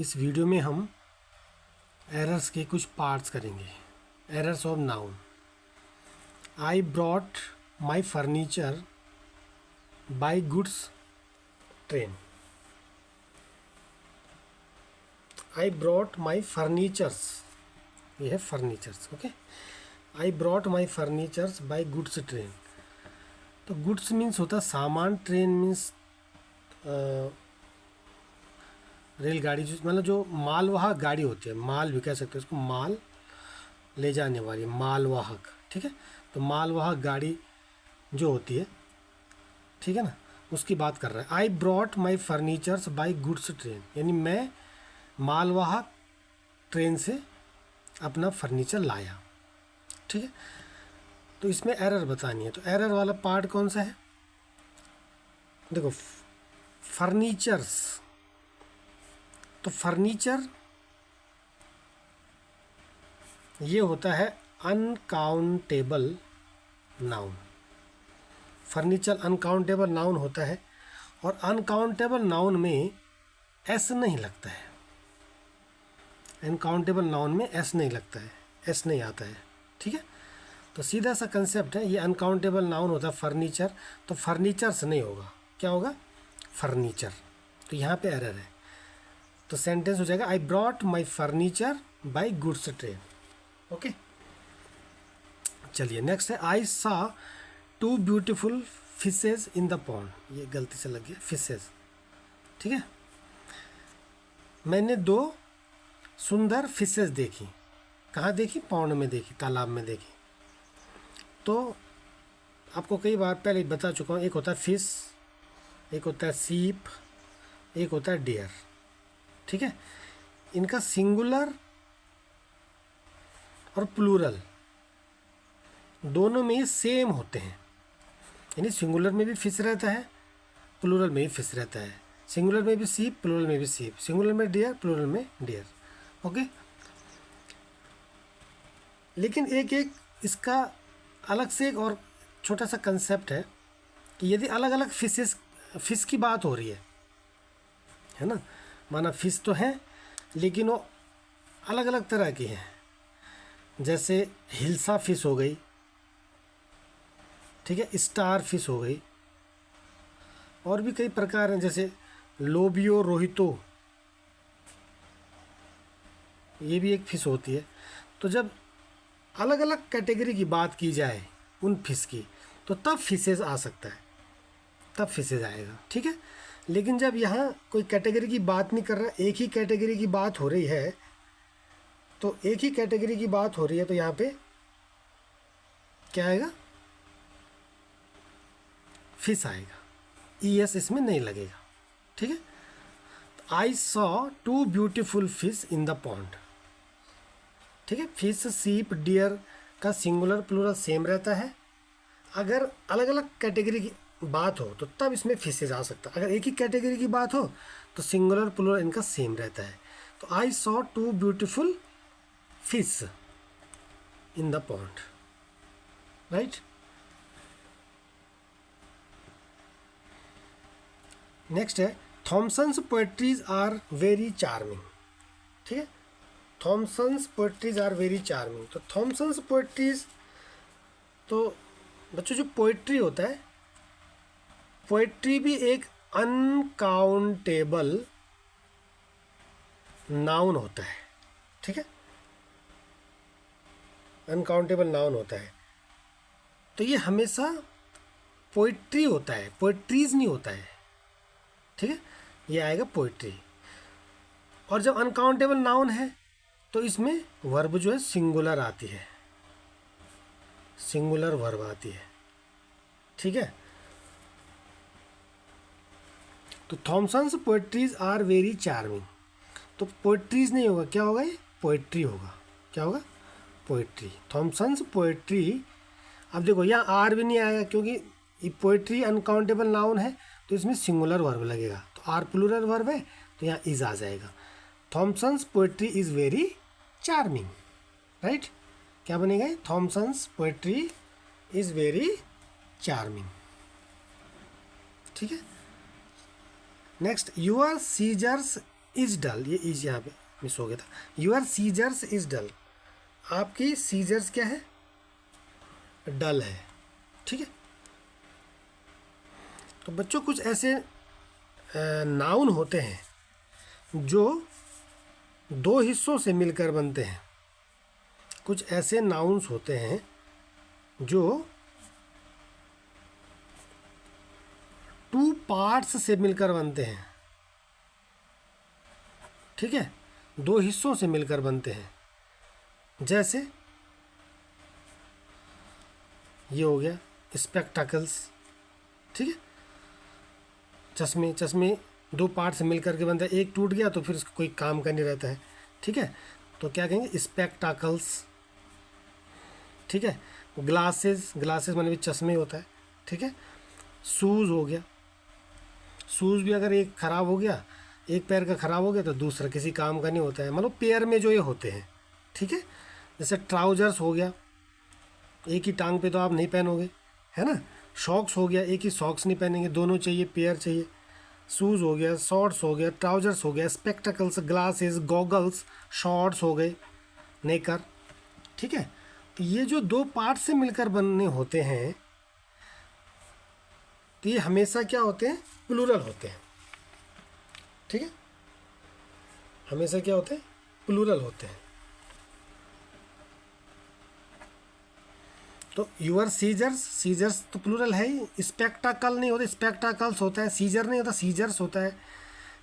इस वीडियो में हम एरर्स के कुछ पार्ट्स करेंगे। Errors of noun. I brought my furniture by goods train. I brought my furnitures, ये है furnitures. Okay, I brought my furnitures by goods train. तो गुड्स मीन्स होता है सामान, ट्रेन मीन्स रेलगाड़ी, जो मतलब जो मालवाहक गाड़ी होती है, माल भी कह सकते हैं उसको, माल ले जाने वाली, मालवाहक। ठीक है, तो मालवाहक गाड़ी जो होती है, ठीक है ना, उसकी बात कर रहा है। आई brought my furnitures by goods train, यानी मैं मालवाहक ट्रेन से अपना फर्नीचर लाया। ठीक है, तो इसमें एरर बतानी है। तो एरर वाला पार्ट कौन सा है? देखो, फर्नीचर्स, तो फर्नीचर ये होता है uncountable noun. Furniture uncountable noun होता है, और अनकाउंटेबल नाउन में एस नहीं लगता है। अनकाउंटेबल नाउन में एस नहीं लगता है, एस नहीं आता है। ठीक है, तो सीधा सा कंसेप्ट है, ये अनकाउंटेबल नाउन होता है फर्नीचर, तो फर्नीचर्स नहीं होगा, क्या होगा? फर्नीचर। तो यहाँ पे एरर है, तो सेंटेंस हो जाएगा I brought my furniture by goods train. Okay, चलिए नेक्स्ट है I saw two beautiful fishes in the pond. ये गलती से लग गया, फिशेज। ठीक है, मैंने 2 सुंदर फिशेज देखी। कहाँ देखी? पॉन्ड में देखी, तालाब में देखी। तो आपको कई बार पहले बता चुका हूँ, एक होता है फिश, एक होता है सीप, एक होता है डियर। ठीक है, इनका सिंगुलर और प्लूरल दोनों में सेम होते हैं, यानी सिंगुलर में भी फिश रहता है, प्लूरल में भी फिश रहता है। सिंगुलर में भी सीप, प्लूरल में भी सीप, सिंगुलर में डियर, प्लूरल में डियर। ओके, लेकिन एक एक इसका अलग से एक और छोटा सा कंसेप्ट है कि यदि अलग अलग फिश की बात हो रही है ना, माना फिश तो है लेकिन वो अलग अलग तरह की हैं। जैसे हिल्सा फिश हो गई, ठीक है, स्टार फिश हो गई, और भी कई प्रकार हैं, जैसे लोबियो रोहितो, ये भी एक फिश होती है। तो जब अलग अलग कैटेगरी की बात की जाए उन फिश की, तो तब फिशेज आ सकता है, तब फिशेज आएगा। ठीक है, लेकिन जब यहाँ कोई कैटेगरी की बात नहीं कर रहा, एक ही कैटेगरी की बात हो रही है, तो एक ही कैटेगरी की बात हो रही है, तो यहाँ पे क्या आएगा? फिश आएगा, ES इसमें नहीं लगेगा। ठीक है, आई saw 2 beautiful fish in the pond. ठीक है, फिश, सीप, डियर का सिंगुलर प्लूरल सेम रहता है। अगर अलग अलग कैटेगरी की बात हो तो तब इसमें फिशेज आ सकता है। अगर एक ही कैटेगरी की बात हो तो सिंगुलर प्लूरल इनका सेम रहता है। तो I saw 2 beautiful fish in the pond, right. Next है Thomson's poetries are very charming. ठीक है, Thomson's poetries are very charming. तो थॉमसन्स पोएट्रीज, तो बच्चों जो पोएट्री होता है, पोएट्री भी एक अनकाउंटेबल नाउन होता है। ठीक है, अनकाउंटेबल नाउन होता है। तो ये हमेशा पोएट्री होता है, पोएट्रीज नहीं होता है। ठीक है, ये आएगा पोएट्री। और जब अनकाउंटेबल नाउन है तो इसमें वर्ब जो है सिंगुलर आती है, सिंगुलर वर्ब आती है। ठीक है, तो Thomson's poetries are very charming. तो पोएट्रीज नहीं होगा, क्या होगा? ये पोएट्री होगा। क्या होगा? पोएट्री। Thomson's poetry. अब देखो यहाँ आर भी नहीं आएगा, क्योंकि ये पोएट्री अनकाउंटेबल नाउन है, तो इसमें सिंगुलर वर्ब लगेगा। तो आर प्लूरल वर्ब है, तो यहाँ इज आ जाएगा। Thomson's poetry is very charming, right. क्या बनेगा? Thomson's poetry is very charming. ठीक है, next, your scissors is dull, ये इज यहाँ पे मिस हो गया था। यूर सीजर्स इज डल, आपकी सीजर्स क्या है, डल है, ठीक है। तो बच्चों कुछ ऐसे नाउन होते हैं जो दो हिस्सों से मिलकर बनते हैं, कुछ ऐसे नाउन्स होते हैं जो टू पार्ट्स से मिलकर बनते हैं, ठीक है, दो हिस्सों से मिलकर बनते हैं। जैसे ये हो गया स्पेक्टाकल्स, ठीक है, चश्मे, चश्मे दो पार्ट से मिलकर के बनता है, एक टूट गया तो फिर उसका कोई काम का नहीं रहता है, ठीक है, तो क्या कहेंगे, स्पेक्टाकल्स, ठीक है। ग्लासेस, ग्लासेस मतलब चश्मे होता है, ठीक है। शूज़ हो गया, शूज़ भी अगर एक ख़राब हो गया, एक पैर का ख़राब हो गया तो दूसरा किसी काम का नहीं होता है, मतलब पैर में जो ये होते हैं, ठीक है। जैसे ट्राउजर्स हो गया, एक ही टांग पे तो आप नहीं पहनोगे, है ना। सॉक्स हो गया, एक ही सॉक्स नहीं पहनेंगे, दोनों चाहिए, पेयर चाहिए। शूज़ हो गया, शॉर्ट्स हो गया, ट्राउजर्स हो गया, स्पेक्टिकल्स, ग्लासेस, गॉगल्स, शॉर्ट्स हो गए, नेकर, ठीक है। तो ये जो दो पार्ट से मिलकर बनने होते हैं तो ये हमेशा क्या होते हैं, प्लूरल होते हैं, ठीक है, हमेशा क्या होते हैं, प्लूरल होते हैं। तो यूर सीजर्स, सीजर्स तो प्लूरल है ही, स्पेक्टाकल नहीं होता, स्पेक्टाकल्स होता है, सीजर नहीं होता, सीजर्स होता है,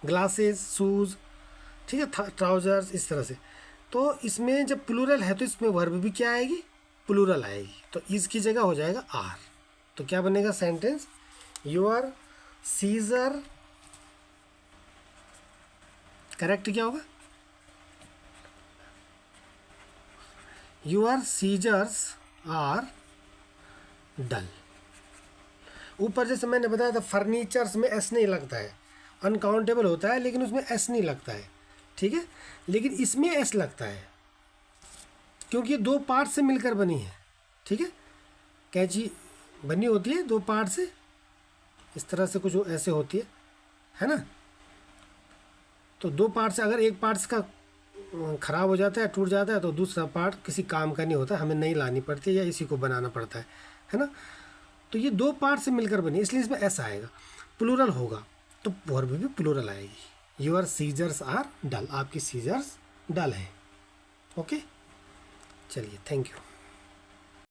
ग्लासेस, शूज़, ठीक है, ट्राउजर्स, इस तरह से। तो इसमें जब प्लूरल है तो इसमें वर्ब भी क्या आएगी, प्लूरल आएगी, तो इसकी जगह हो जाएगा आर। तो क्या बनेगा सेंटेंस, यूर सीजर, करेक्ट क्या होगा, यूर सीजर्स आर डल। ऊपर जैसे मैंने बताया था फर्नीचर्स में एस नहीं लगता है, अनकाउंटेबल होता है लेकिन उसमें एस नहीं लगता है, ठीक है, लेकिन इसमें एस लगता है क्योंकि ये दो पार्ट से मिलकर बनी है, ठीक है। कैंची बनी होती है दो पार्ट से, इस तरह से कुछ ऐसे होती है ना। तो दो पार्ट से अगर एक पार्ट्स का ख़राब हो जाता है, टूट जाता है, तो दूसरा पार्ट किसी काम का नहीं होता, हमें नई लानी पड़ती है या इसी को बनाना पड़ता है ना। तो ये दो पार्ट से मिलकर बनी, इसलिए इसमें ऐसा आएगा, प्लूरल होगा तो वर्ब भी प्लूरल आएगी। यूर सीजर्स आर डल, आपकी सीजर्स डल है, ओके। चलिए, थैंक यू।